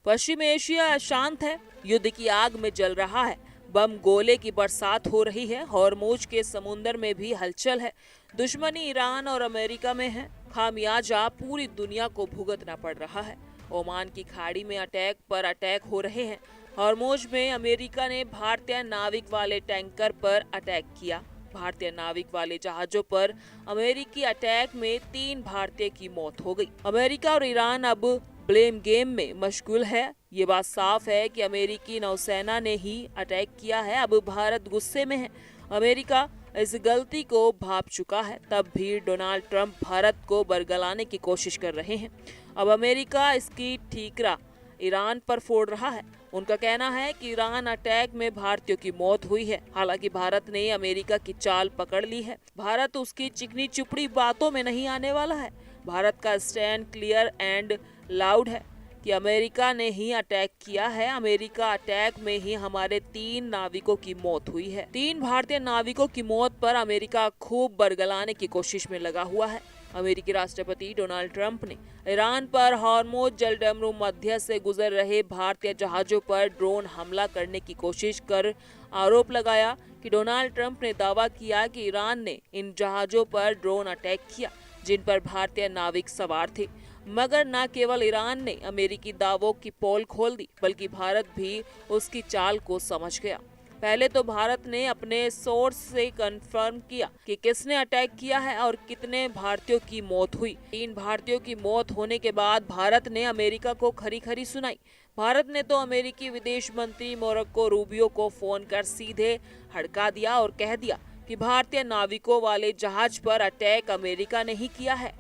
पश्चिम Asia अशांत है, युद्ध की आग में जल रहा है, बम गोले की बरसात हो रही है, हॉर्मुज के समुंदर में भी हलचल है। दुश्मनी ईरान और अमेरिका में है, खामियाजा पूरी दुनिया को भुगतना पड़ रहा है। ओमान की खाड़ी में अटैक पर अटैक हो रहे हैं। हॉर्मुज में अमेरिका ने भारतीय नाविक वाले टैंकर पर अटैक किया। भारतीय नाविक वाले जहाजों पर अमेरिकी अटैक में 3 भारतीय की मौत हो गई। अमेरिका और ईरान अब ब्लेम गेम में मशगूल है। ये बात साफ है कि अमेरिकी नौसेना ने ही अटैक किया है। अब भारत गुस्से में है। अमेरिका इस गलती को भाप चुका है। तब भी डोनाल्ड ट्रंप भारत को बरगलाने की कोशिश कर रहे हैं। अब अमेरिका इसकी ठीकरा ईरान पर फोड़ रहा है। उनका कहना है कि ईरान अटैक में भारतीयों की मौत हुई है। हालांकि भारत ने अमेरिका की चाल पकड़ ली है। भारत उसकी चिकनी चुपड़ी बातों में नहीं आने वाला है। भारत का स्टैंड क्लियर एंड लाउड है कि अमेरिका ने ही अटैक किया है। अमेरिका अटैक में ही हमारे 3 नाविकों की मौत हुई है। 3 भारतीय नाविकों की मौत पर अमेरिका खूब बरगलाने की कोशिश में लगा हुआ है। अमेरिकी राष्ट्रपति डोनाल्ड ट्रंप ने ईरान पर हॉर्मुज जलडमरू मध्य से गुजर रहे भारतीय जहाजों पर ड्रोन हमला करने की कोशिश कर आरोप लगाया कि डोनाल्ड ट्रंप ने दावा किया कि ईरान ने इन जहाजों पर ड्रोन अटैक किया जिन पर भारतीय नाविक सवार थे। मगर न केवल ईरान ने अमेरिकी दावों की पोल खोल दी, बल्कि भारत भी उसकी चाल को समझ गया। पहले तो भारत ने अपने सोर्स से कंफर्म किया कि किसने अटैक किया है और कितने भारतीयों की मौत हुई। 3 भारतीयों की मौत होने के बाद भारत ने अमेरिका को खरी खरी सुनाई। भारत ने तो अमेरिकी विदेश मंत्री मोरक्को रूबियो को फोन कर सीधे हड़का दिया और कह दिया कि भारतीय नाविकों वाले जहाज पर अटैक अमेरिका ने ही किया है।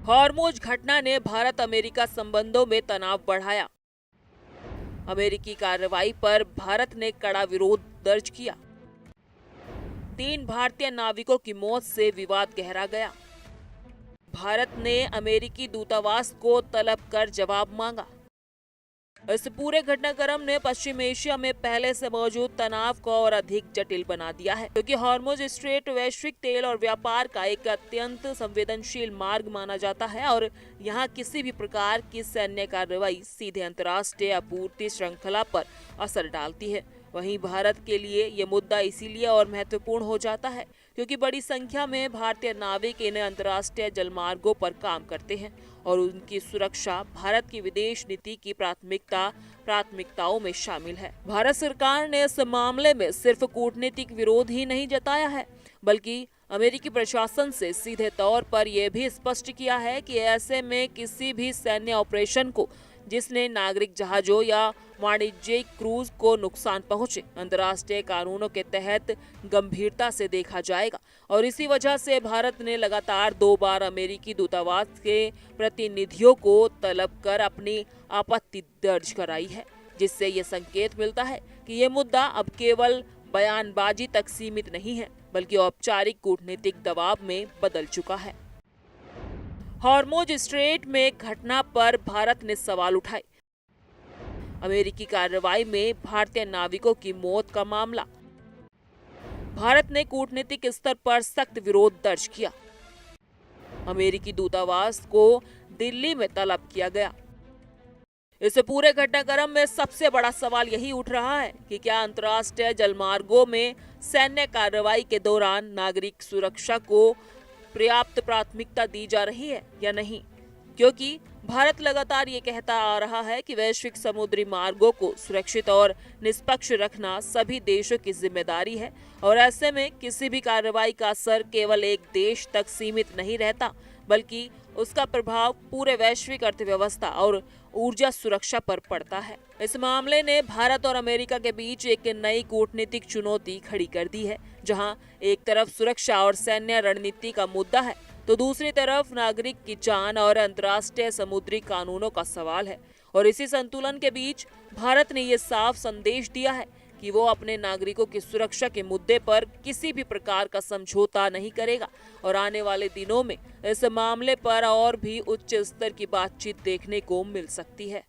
हॉर्मुज घटना ने भारत अमेरिका संबंधों में तनाव बढ़ाया। अमेरिकी कार्रवाई पर भारत ने कड़ा विरोध दर्ज किया। 3 भारतीय नाविकों की मौत से विवाद गहरा गया। भारत ने अमेरिकी दूतावास को तलब कर जवाब मांगा। इस पूरे घटनाक्रम ने पश्चिम एशिया में पहले से मौजूद तनाव को और अधिक जटिल बना दिया है, क्योंकि हॉर्मुज स्ट्रेट वैश्विक तेल और व्यापार का एक अत्यंत संवेदनशील मार्ग माना जाता है और यहाँ किसी भी प्रकार की सैन्य कार्रवाई सीधे अंतर्राष्ट्रीय आपूर्ति श्रृंखला पर असर डालती है। वहीं भारत के लिए ये मुद्दा इसीलिए और महत्वपूर्ण हो जाता है क्योंकि बड़ी संख्या में भारतीय नाविक इन अंतर्राष्ट्रीय जलमार्गों पर काम करते हैं और उनकी सुरक्षा भारत की विदेश नीति की प्राथमिकताओं में शामिल है। भारत सरकार ने इस मामले में सिर्फ कूटनीतिक विरोध ही नहीं जताया है, बल्कि अमेरिकी प्रशासन से सीधे तौर पर यह भी स्पष्ट किया है कि ऐसे में किसी भी सैन्य ऑपरेशन को जिसने नागरिक जहाजों या वाणिज्यिक क्रूज को नुकसान पहुंचे, अंतर्राष्ट्रीय कानूनों के तहत गंभीरता से देखा जाएगा। और इसी वजह से भारत ने लगातार 2 बार अमेरिकी दूतावास के प्रतिनिधियों को तलब कर अपनी आपत्ति दर्ज कराई है, जिससे ये संकेत मिलता है कि ये मुद्दा अब केवल बयानबाजी तक सीमित नहीं है, बल्कि औपचारिक कूटनीतिक दबाव में बदल चुका है। हॉर्मुज स्ट्रेट में घटना पर भारत ने सवाल उठाए। अमेरिकी कार्रवाई में भारतीय नाविकों की मौत का मामला। भारत ने कूटनीतिक स्तर पर सख्त विरोध दर्ज किया। अमेरिकी दूतावास को दिल्ली में तलब किया गया। इस पूरे घटनाक्रम में सबसे बड़ा सवाल यही उठ रहा है कि क्या अंतर्राष्ट्रीय जलमार्गों में सैन्य कार्रवाई के दौरान नागरिक सुरक्षा को पर्याप्त प्राथमिकता दी जा रही है या नहीं, क्योंकि भारत लगातार ये कहता आ रहा है कि वैश्विक समुद्री मार्गों को सुरक्षित और निष्पक्ष रखना सभी देशों की जिम्मेदारी है और ऐसे में किसी भी कार्रवाई का असर केवल एक देश तक सीमित नहीं रहता, बल्कि उसका प्रभाव पूरे वैश्विक अर्थव्यवस्था और ऊर्जा सुरक्षा पर पड़ता है। इस मामले ने भारत और अमेरिका के बीच एक नई कूटनीतिक चुनौती खड़ी कर दी है, जहां एक तरफ सुरक्षा और सैन्य रणनीति का मुद्दा है तो दूसरी तरफ नागरिक की जान और अंतर्राष्ट्रीय समुद्री कानूनों का सवाल है। और इसी संतुलन के बीच भारत ने ये साफ संदेश दिया है कि वो अपने नागरिकों की सुरक्षा के मुद्दे पर किसी भी प्रकार का समझौता नहीं करेगा और आने वाले दिनों में इस मामले पर और भी उच्च स्तर की बातचीत देखने को मिल सकती है।